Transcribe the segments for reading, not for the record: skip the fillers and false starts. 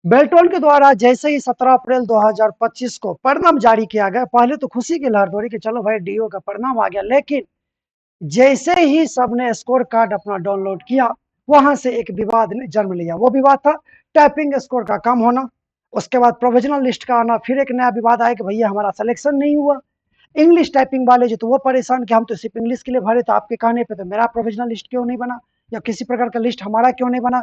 बेल्ट्रॉन के द्वारा जैसे ही 17 अप्रैल 2025 को परिणाम जारी किया गया, पहले तो खुशी की लहर दौड़ी कि चलो भाई डीओ का परिणाम आ गया, लेकिन जैसे ही सबने स्कोर कार्ड अपना डाउनलोड किया, वहां से एक विवाद ने जन्म लिया। वो विवाद था टाइपिंग स्कोर का कम होना। उसके बाद प्रोविजनल लिस्ट का आना, फिर एक नया विवाद आया कि भैया हमारा सिलेक्शन नहीं हुआ। इंग्लिश टाइपिंग वाले जो तो वो परेशान कि हम तो सिर्फ इंग्लिश के लिए भरे, तो आपके कहने पे तो मेरा प्रोविजनल लिस्ट क्यों नहीं बना, या किसी प्रकार का लिस्ट हमारा क्यों नहीं बना।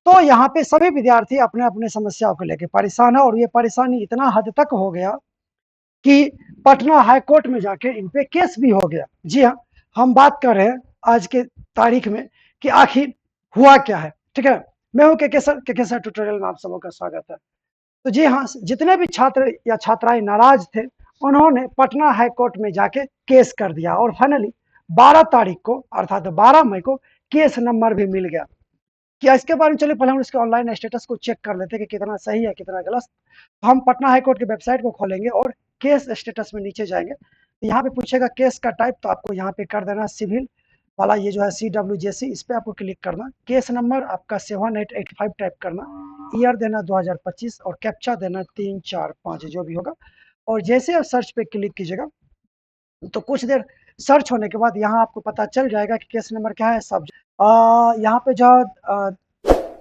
तो यहाँ पे सभी विद्यार्थी अपने अपने समस्याओं को लेकर परेशान है, और ये परेशानी इतना हद तक हो गया कि पटना हाई कोर्ट में जाके इन पे केस भी हो गया। जी हाँ, हम बात कर रहे हैं आज के तारीख में कि आखिर हुआ क्या है। ठीक है, मैं हूं के सर ट्यूटोरियल में आप सबों का स्वागत है। तो जी हाँ, जितने भी छात्र या छात्राएं नाराज थे, उन्होंने पटना हाई कोर्ट में जाके केस कर दिया, और फाइनली 12 तारीख को अर्थात 12 मई को केस नंबर भी मिल गया। क्या इसके बारे में, चलिए पहले हम इसके ऑनलाइन स्टेटस को चेक कर लेते हैं कि कितना सही है कितना गलत। तो हम पटना हाई कोर्ट की वेबसाइट को खोलेंगे और केस स्टेटस में नीचे जाएंगे, तो यहाँ पे पूछेगा केस का टाइप, तो आपको यहाँ पे कर देना सिविल वाला, ये जो है CWJC, इस पे आपको क्लिक करना। केस नंबर आपका 7885 टाइप करना, ईयर देना 2025, और कैप्चा देना 345 जो भी होगा। और जैसे आप सर्च पे क्लिक कीजिएगा, तो कुछ देर सर्च होने के बाद यहाँ आपको पता चल जाएगा कि केस नंबर क्या है। सब यहाँ पे जो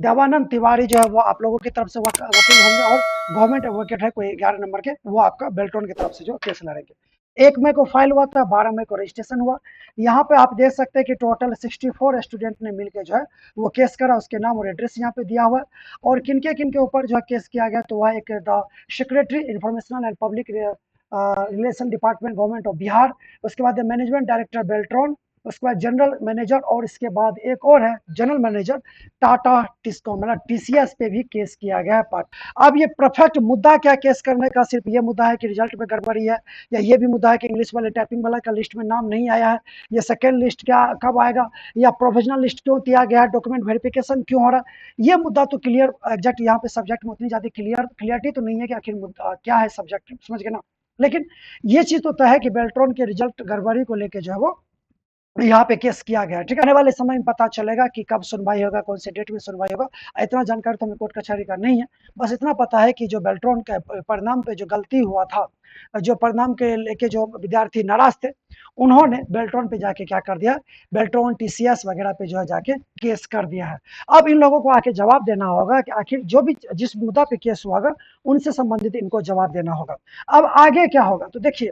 देवानंद तिवारी जो है वो आप लोगों की तरफ से वकील होंगे, और गवर्नमेंट एडवोकेट है कोई 11 नंबर के, वो आपका बेल्ट्रॉन की तरफ से जो केस लड़ेंगे। 1 मई को फाइल हुआ था, 12 मई को रजिस्ट्रेशन हुआ। यहाँ पे आप देख सकते हैं कि टोटल 64 स्टूडेंट ने मिलकर जो है वो केस करा। उसके नाम और एड्रेस यहाँ पे दिया हुआ है, और किन के ऊपर जो है केस किया गया, तो वह एक the secretary informational and public relation department government of Bihar, उसके बाद मैनेजमेंट डायरेक्टर बेल्ट्रॉन, उसके बाद जनरल मैनेजर, और इसके बाद एक और है जनरल मैनेजर टाटा टिस्को, मतलब TCS पे भी केस किया गया है पार्ट। अब ये परफेक्ट मुद्दा क्या केस करने का, सिर्फ ये मुद्दा है कि रिजल्ट में गड़बड़ी है, या ये भी मुद्दा है कि इंग्लिश वाले टाइपिंग वाला का लिस्ट में नाम नहीं आया है, या सेकेंड लिस्ट क्या कब आएगा, या प्रोविजनल लिस्ट क्यों दिया गया है, डॉक्यूमेंट वेरिफिकेशन क्यों हो रहा है। ये मुद्दा तो क्लियर एग्जैक्ट यहाँ पे सब्जेक्ट में उतनी ज्यादा क्लियरिटी तो नहीं है कि आखिर क्या है सब्जेक्ट, समझ गए ना। लेकिन ये चीज तो तय है कि बेल्ट्रॉन के रिजल्ट गड़बड़ी को लेकर जो है वो यहाँ पे केस किया गया। ठीक है, आने वाले समय में पता चलेगा कि कब सुनवाई होगा, कौन से डेट में सुनवाई होगा। इतना जानकारी तो हमें कोर्ट कचहरी का नहीं है। बस इतना पता है कि जो बेल्ट्रॉन के परिणाम पे जो गलती हुआ था, जो परिणाम के लेके जो विद्यार्थी नाराज थे, उन्होंने बेल्ट्रॉन पे जाके क्या कर दिया, बेल्ट्रॉन TCS वगैरह पे जो है जाके केस कर दिया है। अब इन लोगों को आके जवाब देना होगा कि आखिर जो भी जिस मुद्दा पे केस हुआ होगा, उनसे संबंधित इनको जवाब देना होगा। अब आगे क्या होगा, तो देखिए,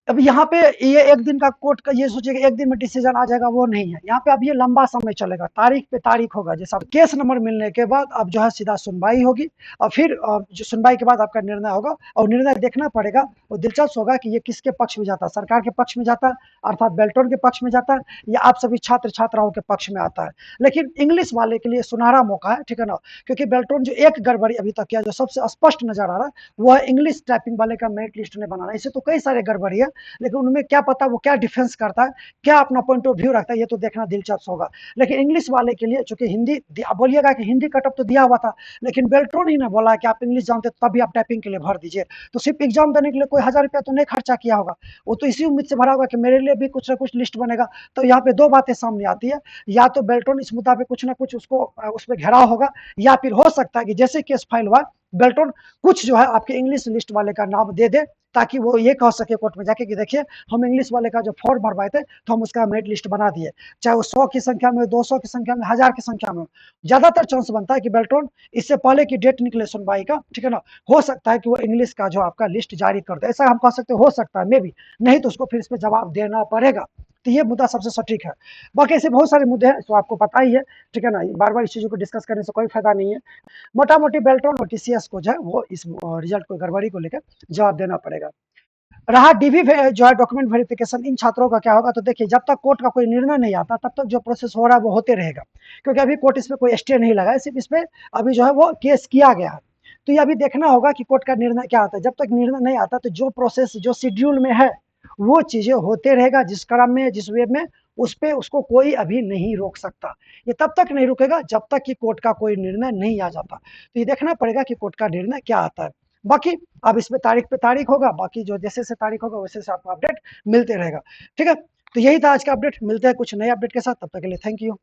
अब यहाँ पे ये एक दिन का कोर्ट का ये सोचिए एक दिन में डिसीजन आ जाएगा, वो नहीं है। यहाँ पे अब ये लंबा समय चलेगा, तारीख पे तारीख होगा। जैसा केस नंबर मिलने के बाद अब जो है सीधा सुनवाई होगी, और फिर जो सुनवाई के बाद आपका निर्णय होगा, और निर्णय देखना पड़ेगा। वो दिलचस्प होगा कि ये किसके पक्ष में जाता है, सरकार के पक्ष में जाता है अर्थात बेल्ट्रॉन के पक्ष में जाता है, या आप सभी छात्र छात्राओं के पक्ष में आता है। लेकिन इंग्लिश वाले के लिए सुनहरा मौका है, ठीक है ना, क्योंकि बेल्ट्रॉन जो एक गड़बड़ी अभी तक किया, जो सबसे स्पष्ट नजर आ रहा है, वो है इंग्लिश टाइपिंग वाले का मेरिट लिस्ट ने बनाना। इसे तो कई सारे गड़बड़ी है, लेकिन उनमें क्या पता वो क्या डिफेंस करता है, क्या अपना पॉइंट ऑफ व्यू रखता है, ये तो देखना दिलचस्प होगा। लेकिन इंग्लिश वाले के लिए चूंकि हिंदी बोलिएगा कि हिंदी कट ऑफ तो दिया हुआ था, लेकिन बेल्ट्रॉन ही ने बोला कि आप इंग्लिश जानते तभी आप टाइपिंग के लिए भर दीजिए। तो सिर्फ एग्जाम देने के लिए कोई 1000 रुपया तो नहीं खर्चा किया होगा, वो तो इसी उम्मीद से भरा होगा कि मेरे लिए भी कुछ ना कुछ लिस्ट बनेगा। तो यहाँ पे दो बातें सामने आती है, या तो बेल्ट्रॉन इस मुद्दा पे कुछ ना कुछ उसको उस पर घेराव होगा, या फिर हो सकता है कि जैसे केस फाइल हुआ, बेल्ट्रॉन कुछ जो है आपके इंग्लिश लिस्ट वाले का नाम दे दे, ताकि वो ये कह सके कोर्ट में जाके कि देखिए हम इंग्लिश वाले का जो फॉर्म भरवाए थे, तो हम उसका मेरिट लिस्ट बना दिए, चाहे वो 100 की संख्या में, 200 की संख्या में, 1000 की संख्या में। ज्यादातर चांस बनता है कि बेल्ट्रॉन इससे पहले की डेट निकले सुनवाई का, ठीक है ना, हो सकता है कि वो इंग्लिश का जो आपका लिस्ट जारी कर दे। ऐसा हम कह सकते हो सकता है, मे भी, नहीं तो उसको फिर इस पर जवाब देना पड़ेगा। तो ये मुद्दा सबसे सटीक है। बाकी ऐसे बहुत सारे मुद्दे हैं जो आपको पता ही है, ठीक है ना, बार बार इस चीजों को डिस्कस करने से कोई फायदा नहीं है। मोटा मोटी बेल्ट्रॉन और TCS को जो है वो इस रिजल्ट को गड़बड़ी को लेकर जवाब देना पड़ेगा। रहा DV जो है डॉक्यूमेंट वेरिफिकेशन, इन छात्रों का क्या होगा, तो देखिए जब तक कोर्ट का कोई निर्णय नहीं आता तब तक जो प्रोसेस हो रहा है वो होते रहेगा, क्योंकि अभी कोर्ट इसमें कोई स्टे नहीं लगा है, सिर्फ इसमें अभी जो है वो केस किया गया है। तो ये अभी देखना होगा कि कोर्ट का निर्णय क्या आता है। जब तक निर्णय नहीं आता तो जो प्रोसेस जो शेड्यूल में है वो चीजें होते रहेगा, जिस क्रम में जिस वे में, उस पे उसको कोई अभी नहीं रोक सकता। ये तब तक नहीं रुकेगा जब तक कि कोर्ट का कोई निर्णय नहीं आ जाता। तो ये देखना पड़ेगा कि कोर्ट का निर्णय क्या आता है। बाकी अब इसमें तारीख पे तारीख होगा, बाकी जो जैसे से तारीख होगा वैसे से आपको अपडेट मिलते रहेगा। ठीक है, तो यही था आज का अपडेट। मिलते हैं कुछ नए अपडेट के साथ, तब तक के लिए थैंक यू।